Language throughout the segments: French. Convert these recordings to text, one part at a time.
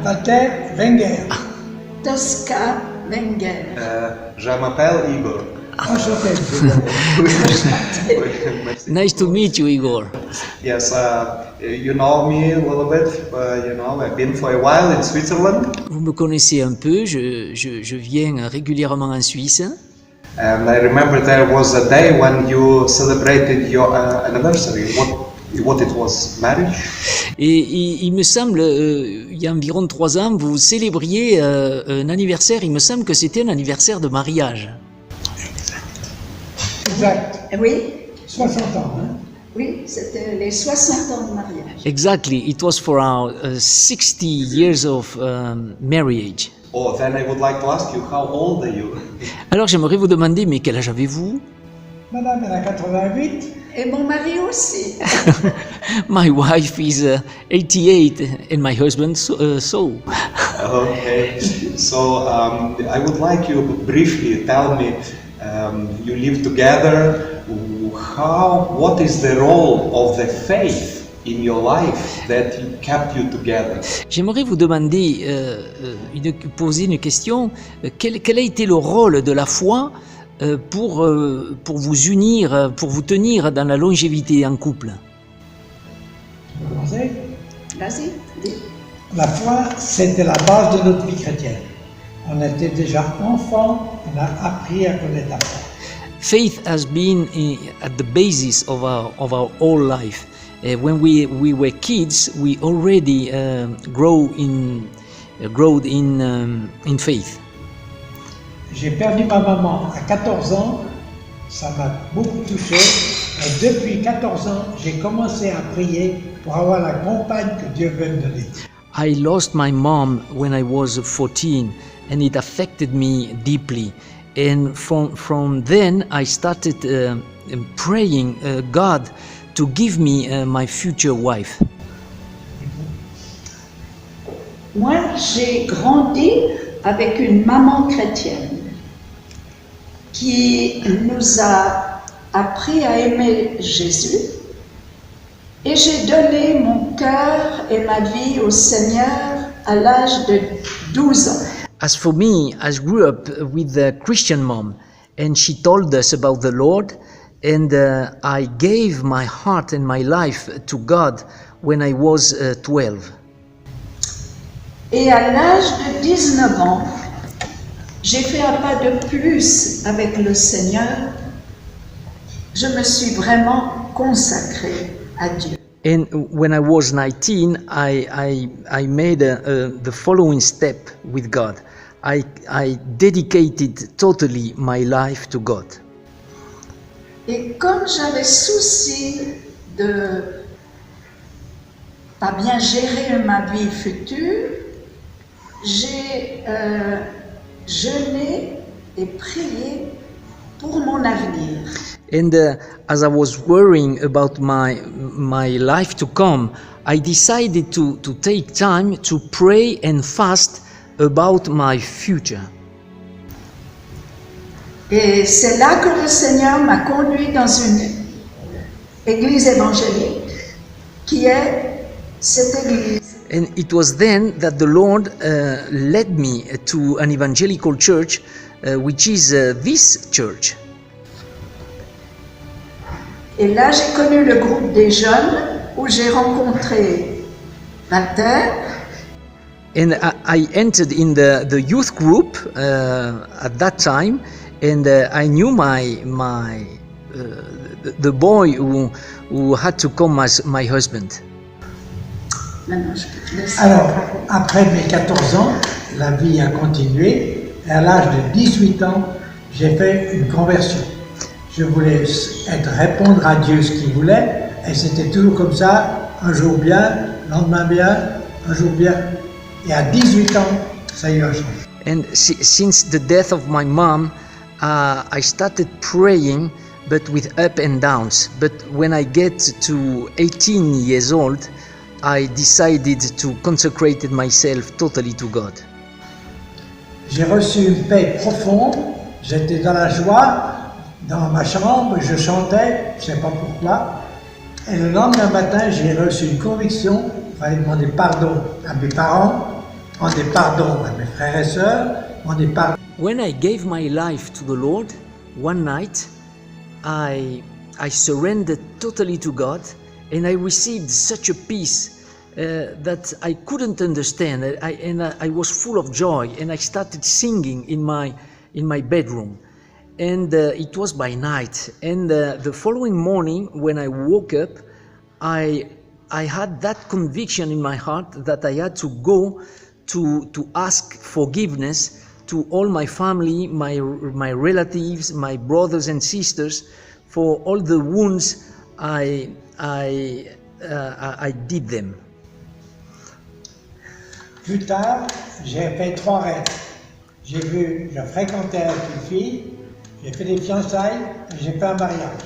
Walter Wenger. Tosca Wenger. Je m'appelle Igor. Enchanté. Merci. Nice to meet you, Igor. Yes, you know me a little bit. I've been for a while in Switzerland. Vous me connaissez un peu, je viens régulièrement en Suisse. And I remember there was a day when you celebrated your anniversary. What it was? Marriage? Et il me semble, il y a environ 3 ans, vous célébriez un anniversaire, il me semble que c'était un anniversaire de mariage. Exact. Oui, 60 ans. Hein? oui, c'était les 60 ans de mariage. Exactly, it was for our 60 years of marriage. Oh, then I would like to ask you, how old are you? Alors j'aimerais vous demander, mais quel âge avez-vous? Madame, elle a 88. Et mon mari aussi. My wife is 88 and my husband so. Okay, so I would like you to briefly tell me, you live together, what is the role of the faith in your life that kept you together? J'aimerais vous demander, poser une question, quel a été le rôle de la foi pour vous unir, pour vous tenir dans la longévité en couple? Vas-y, dis. La foi, c'était la base de notre vie chrétienne. On était déjà enfants, on a appris à connaître la foi. Faith has been at the basis of our whole life. When we were kids, we already growed in faith. J'ai perdu ma maman à 14 ans, ça m'a beaucoup touché. Et depuis 14 ans, j'ai commencé à prier pour avoir la compagne que Dieu veut me donner. I lost my mom when I was 14, and it affected me deeply. And from then, I started praying God to give me my future wife. Moi, j'ai grandi avec une maman chrétienne qui nous a appris à aimer Jésus, et j'ai donné mon cœur et ma vie au Seigneur à l'âge de 12 ans. As for me, I grew up with a Christian mom, and she told us about the Lord, and I gave my heart and my life to God when I was 12. Et à l'âge de 19 ans, j'ai fait un pas de plus avec le Seigneur. Je me suis vraiment consacrée à Dieu. And when I was 19, I made the following step with God. I dedicated totally my life to God. Et comme j'avais souci de pas bien gérer ma vie future, j'ai jeûné et prié pour mon avenir. And as I was worrying about my life to come, I decided to take time to pray and fast about my future. Et c'est là que le Seigneur m'a conduit dans une église évangélique qui est cette église. And it was then that the Lord led me to an evangelical church, which is this church. Et là, j'ai connu le groupe des jeunes où j'ai rencontré Walter. And I entered in the youth group at that time, and I knew the boy who had to come as my husband. Maintenant, je peux te laisser. Alors, après mes 14 ans, la vie a continué. Et à l'âge de 18 ans, j'ai fait une conversion. Je voulais répondre à Dieu ce qu'il voulait, et c'était toujours comme ça, un jour bien, lendemain bien, un jour bien. Et à 18 ans, ça y a changé. And since the death of my mom, I started praying, but with up and downs. But when I get to 18 years old, I decided to consecrate myself totally to God. J'ai reçu une paix profonde, j'étais dans la joie, dans ma chambre, je chantais, je ne sais pas pourquoi. Et le lendemain matin, j'ai reçu une conviction, il fallait demander pardon à mes parents, demandé pardon à mes frères et sœurs, demandé pardon. When I gave my life to the Lord, one night I surrendered totally to God, and I received such a peace that I couldn't understand. I was full of joy, and I started singing in my bedroom. And it was by night. And the following morning, when I woke up, I had that conviction in my heart that I had to go to ask forgiveness to all my family, my relatives, my brothers and sisters, for all the wounds I did them. Plus tard, j'ai fait 3 rêves. Je fréquentais une fille, j'ai fait des fiançailles, et j'ai fait un mariage.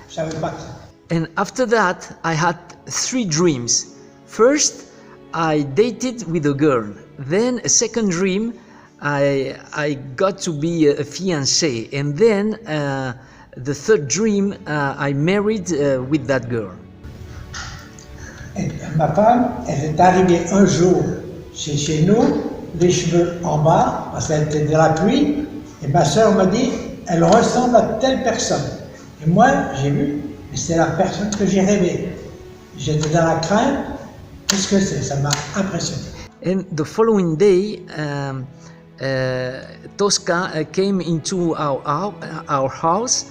Je savais pas qui. And after that, I had 3 dreams. First, I dated with a girl. Then a second dream, I got to be a fiancé. And then the third dream, I married with that girl. Et ma femme, elle est arrivée un jour chez nous, les cheveux en bas, parce qu'elle était de la pluie, et ma soeur m'a dit, elle ressemble à telle personne. Et moi, j'ai vu, et c'est la personne que j'ai rêvée. J'étais dans la crainte, qu'est-ce que c'est? Ça m'a impressionné. And the following day, Tosca came into our house,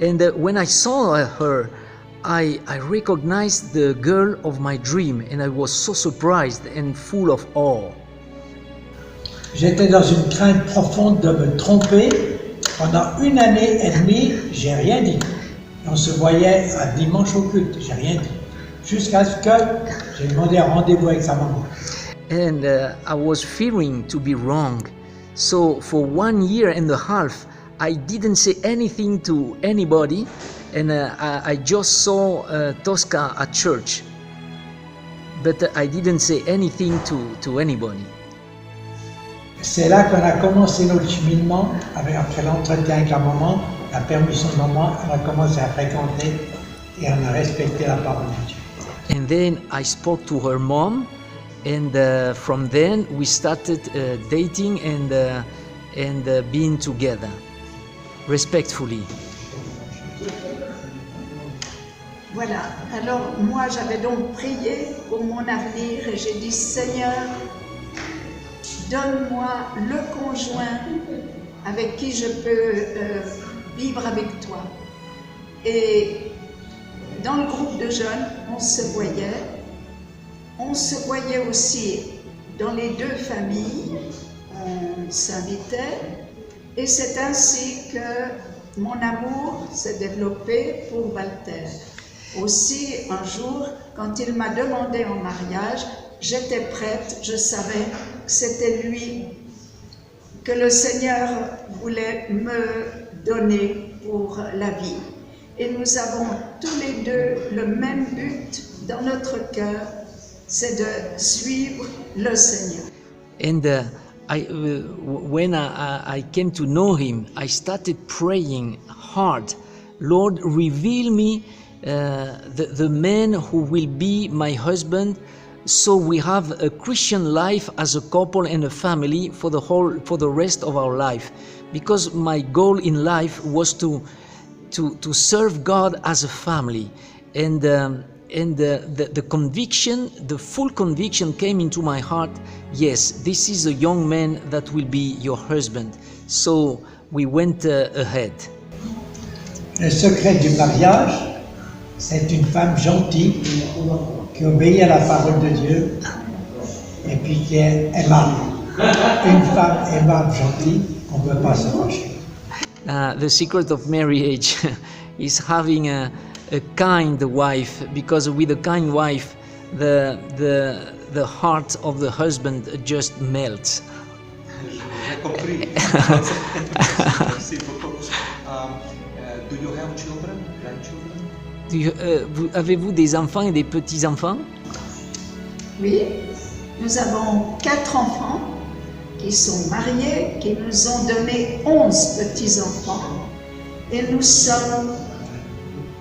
and when I saw her, I recognized the girl of my dream, and I was so surprised and full of awe. J'étais dans une crainte profonde de me tromper. Pendant 1 année et demie, j'ai rien dit. On se voyait à dimanche au culte, j'ai rien dit. Jusqu'à ce que j'ai demandé un rendez-vous avec sa maman. And I was fearing to be wrong. So for 1 year and a half, I didn't say anything to anybody, and I just saw Tosca at church. But I didn't say anything to anybody. C'est là qu'on a commencé notre cheminement, après l'entretien avec la maman, la permission de maman, on a commencé à fréquenter et on a respecté la parole de Dieu. And then I spoke to her mom, and from then we started dating and being together, respectfully. Voilà, alors moi j'avais donc prié pour mon avenir et j'ai dit Seigneur, donne-moi le conjoint avec qui je peux vivre avec toi. Et dans le groupe de jeunes, on se voyait aussi dans les 2 familles, on s'invitait et c'est ainsi que mon amour s'est développé pour Walter. Aussi, un jour, quand il m'a demandé en mariage, j'étais prête, je savais que c'était lui que le Seigneur voulait me donner pour la vie. Et nous avons tous les 2 le même but dans notre cœur, c'est de suivre le Seigneur. And when I came to know him, I started praying hard, Lord, reveal me the man who will be my husband, so we have a Christian life as a couple and a family for the rest of our life. Because my goal in life was to serve God as a family, and the conviction, the full conviction came into my heart. Yes, this is a young man that will be your husband. So we went ahead. Le secret du mariage, c'est une femme gentille qui obéit à la parole de Dieu et puis qui est aimable. Une femme aimable, gentille, on ne peut pas se fâcher. The secret of marriage is having a kind wife, because with a kind wife, the heart of the husband just melts. J'ai compris. Merci beaucoup. Do you have children, grandchildren? Avez-vous des enfants et des petits-enfants? Oui, nous avons 4 enfants qui sont mariés, qui nous ont donné 11 petits-enfants. Et nous sommes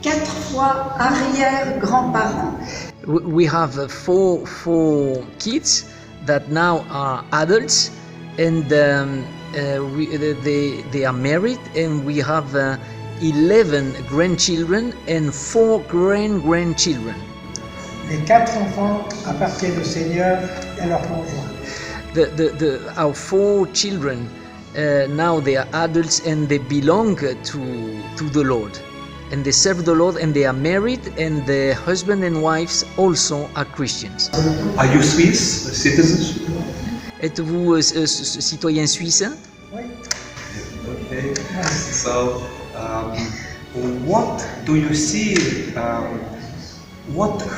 4 fois arrière-grands-parents. We have four kids that now are adults, and they are married, and we have 11 grandchildren and 4 grandchildren. Les 4 enfants appartiennent au Seigneur et à leur conjoint. Our 4 children now they are adults and they belong to the Lord, and they serve the Lord, and they are married, and their husband and wives also are Christians. Are you Swiss citizens? Êtes-vous citoyen suisse? Oui. Okay. So, what do you see?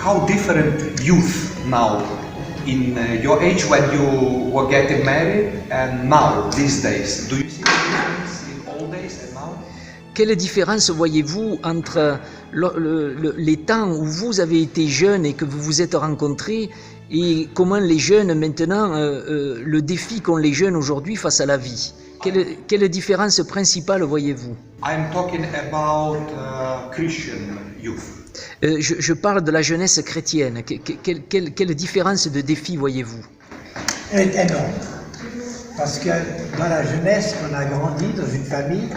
How different youth now in your age when you were getting married and now these days? Do you see the difference in old days and now? Quelle différence voyez-vous entre les temps où vous avez été jeune et que vous vous êtes rencontrés, et comment les jeunes maintenant, le défi qu'ont les jeunes aujourd'hui face à la vie? Quelle différence principale voyez-vous? I'm talking about Christian youth. Je parle de la jeunesse chrétienne. Quelle différence de défi voyez-vous? Elle est énorme. Parce que dans la jeunesse, on a grandi dans une famille,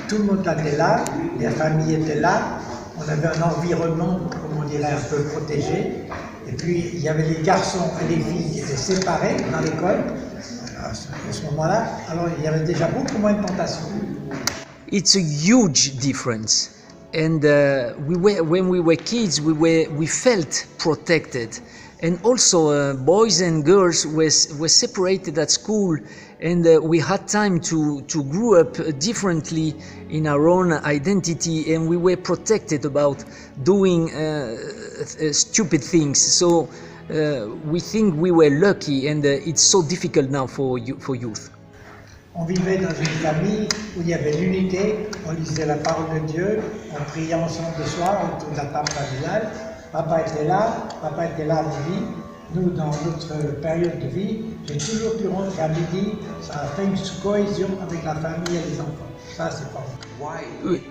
tout le monde était là, les familles étaient là, on avait un environnement, comme on dirait, un peu protégé. Et puis, il y avait les garçons et les filles qui étaient séparés dans l'école. À ce moment-là, alors il y avait déjà beaucoup moins de tentations. It's a huge difference. And when we were kids, we felt protected. And also boys and girls were separated at school, and we had time to grow up differently in our own identity, and we were protected about doing stupid things. So we think we were lucky, and it's so difficult now for youth. On vivait dans une famille où il y avait l'unité, on lisait la parole de Dieu, on priait ensemble le soir autour de la table familiale. Papa était là à midi. Nous, dans notre période de vie, j'ai toujours pu rentrer à midi. Ça a fait une cohésion avec la famille et les enfants. Ça, c'est pas vrai.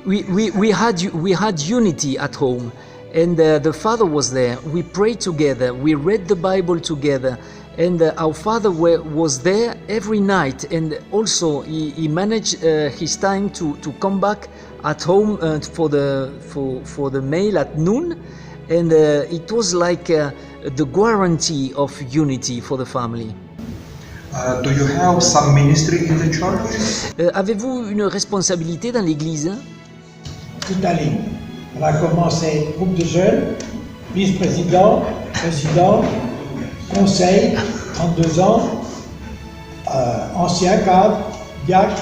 We had unity at home, and the father was there. We prayed together. We read the Bible together. And our father was there every night, and also he managed his time to come back at home for the meal at noon, and it was like the guarantee of unity for the family. Do you have some ministry in the church? Avez-vous une responsabilité dans l'église? Toute la ligne. On a commencé groupe de jeunes, vice-président, président, conseil, 32 ans, ancien cadre, diacre.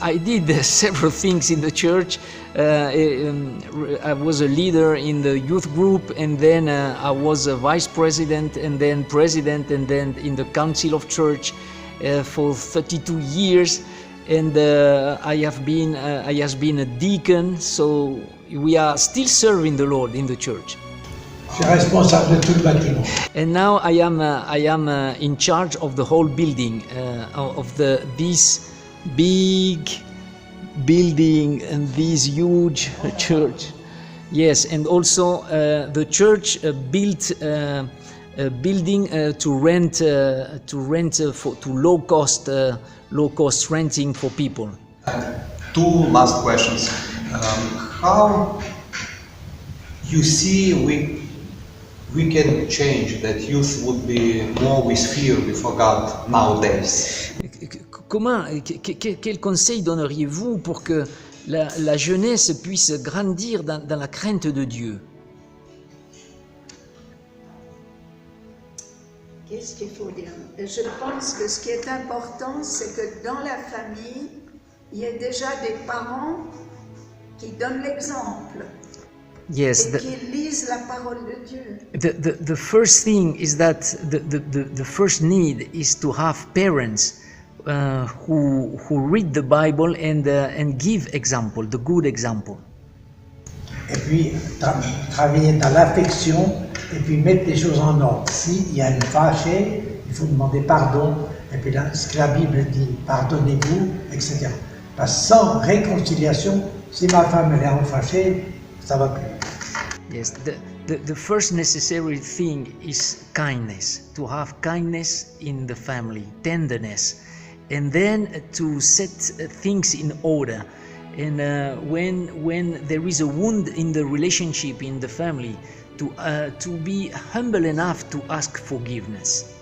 I did several things in the church. I was a leader in the youth group, and then I was a vice president, and then president, and then in the council of church for 32 years. And I have been a deacon, so we are still serving the Lord in the church. Je suis responsable de tout le bâtiment. And now I am in charge of the whole building, of this big building and this huge church. Yes, and also the church built a building to rent to low cost renting for people. 2 last questions. How you see we can change that youth would be more with fear before God nowadays? Quel conseil donneriez-vous pour que la jeunesse puisse grandir dans la crainte de Dieu? Qu'est-ce qu'il faut dire? Je pense que ce qui est important, c'est que dans la famille, il y a déjà des parents qui donnent l'exemple. Yes, et qui lisent la parole de Dieu. The first thing is that the first need is to have parents who read the Bible and give example, the good example. Et puis travailler dans l'affection et puis mettre les choses en ordre. S'il y a une fâchée, il faut demander pardon. Et puis là, ce que la Bible dit, pardonnez-vous, etc. Parce que sans réconciliation, si ma femme elle est en fâchée, ça va plus. Yes, the first necessary thing is kindness, to have kindness in the family, tenderness, and then to set things in order. And when there is a wound in the relationship in the family, to be humble enough to ask forgiveness.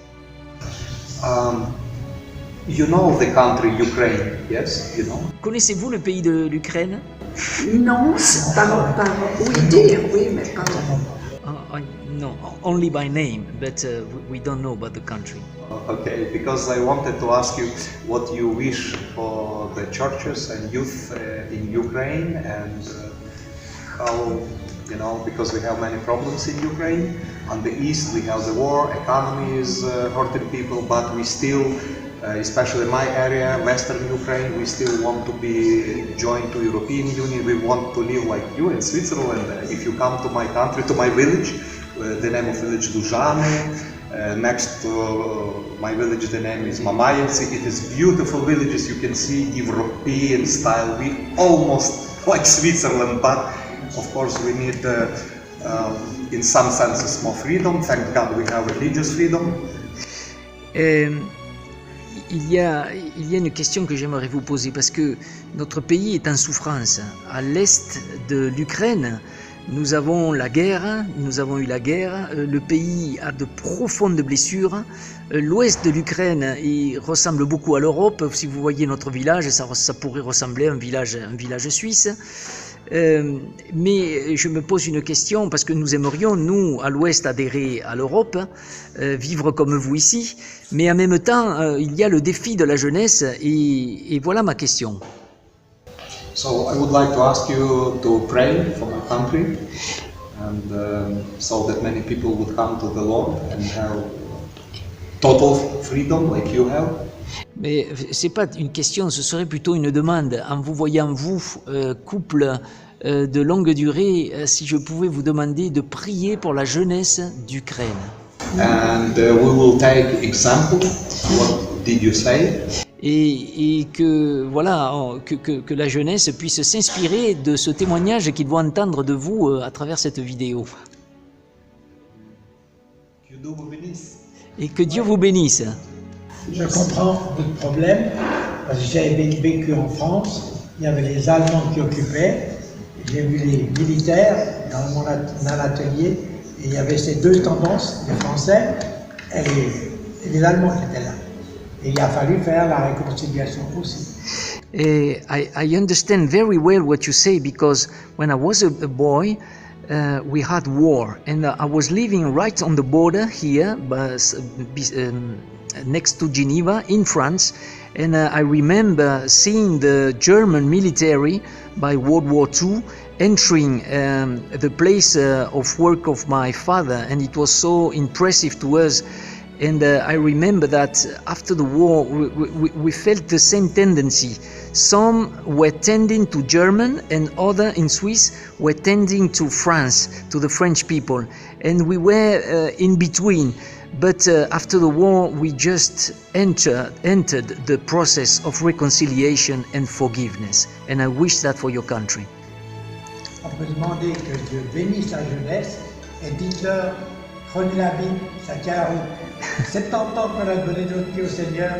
You know the country Ukraine, yes? You know? Connaissez-vous le pays de l'Ukraine? Non, c'est oui dire, oui, mais pas. No, only by name, but we don't know about the country. Okay, because I wanted to ask you what you wish for the churches and youth in Ukraine, and how, you know, because we have many problems in Ukraine. On the east we have the war, economy is hurting people, but we still, especially in my area, Western Ukraine, we still want to be joined to European Union. We want to live like you in Switzerland. If you come to my country, to my village, the name of village Dujane, next to my village the name is Mamayevci. It is beautiful villages, you can see European style. We almost like Switzerland, but of course we need in some senses more freedom. Thank God we have religious freedom. Il y a une question que j'aimerais vous poser parce que notre pays est en souffrance. À l'est de l'Ukraine, nous avons eu la guerre, le pays a de profondes blessures. L'ouest de l'Ukraine, il ressemble beaucoup à l'Europe. Si vous voyez notre village, ça pourrait ressembler à un village suisse. Mais je me pose une question parce que nous aimerions, nous, à l'Ouest, adhérer à l'Europe, vivre comme vous ici, mais en même temps, il y a le défi de la jeunesse et voilà ma question. So I would like to ask you to pray for my country, and so that many people would come to the Lord and have total freedom like you have. Mais c'est pas une question, ce serait plutôt une demande. En vous voyant, vous, couple de longue durée, si je pouvais vous demander de prier pour la jeunesse d'Ukraine. And we will take example. What did you say? Et que voilà, que la jeunesse puisse s'inspirer de ce témoignage qu'ils vont entendre de vous à travers cette vidéo. Et que Dieu vous bénisse. Je comprends votre problème, parce que j'ai vécu en France, il y avait les Allemands qui occupaient, j'ai vu les militaires dans l'atelier, et il y avait ces deux tendances, les Français et les Allemands qui étaient là. Et il a fallu faire la réconciliation aussi. I understand very well what you say, because when I was a boy, we had war, and I was living right on the border here, next to Geneva in France, and I remember seeing the German military by World War II entering the place of work of my father, and it was so impressive to us. And I remember that after the war we felt the same tendency. Some were tending to German and other in Swiss were tending to France, to the French people, and we were in between. But after the war we just entered the process of reconciliation and forgiveness, and I wish that for your country. On peut demander que Dieu bénisse la jeunesse et dites-leur, prenez la Bible, ça tient la route. 70 ans qu'on a donné notre vie au Seigneur,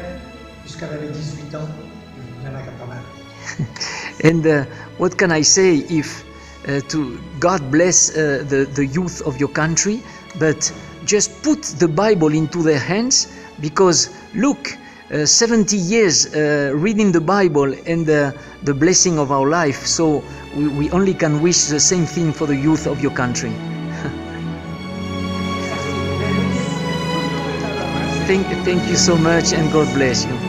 puisqu'on avait 18 ans, il y en a 80. And what can I say if to God bless the youth of your country, but just put the Bible into their hands, because look, 70 years reading the Bible and the blessing of our life, so we only can wish the same thing for the youth of your country. Thank you so much, and God bless you.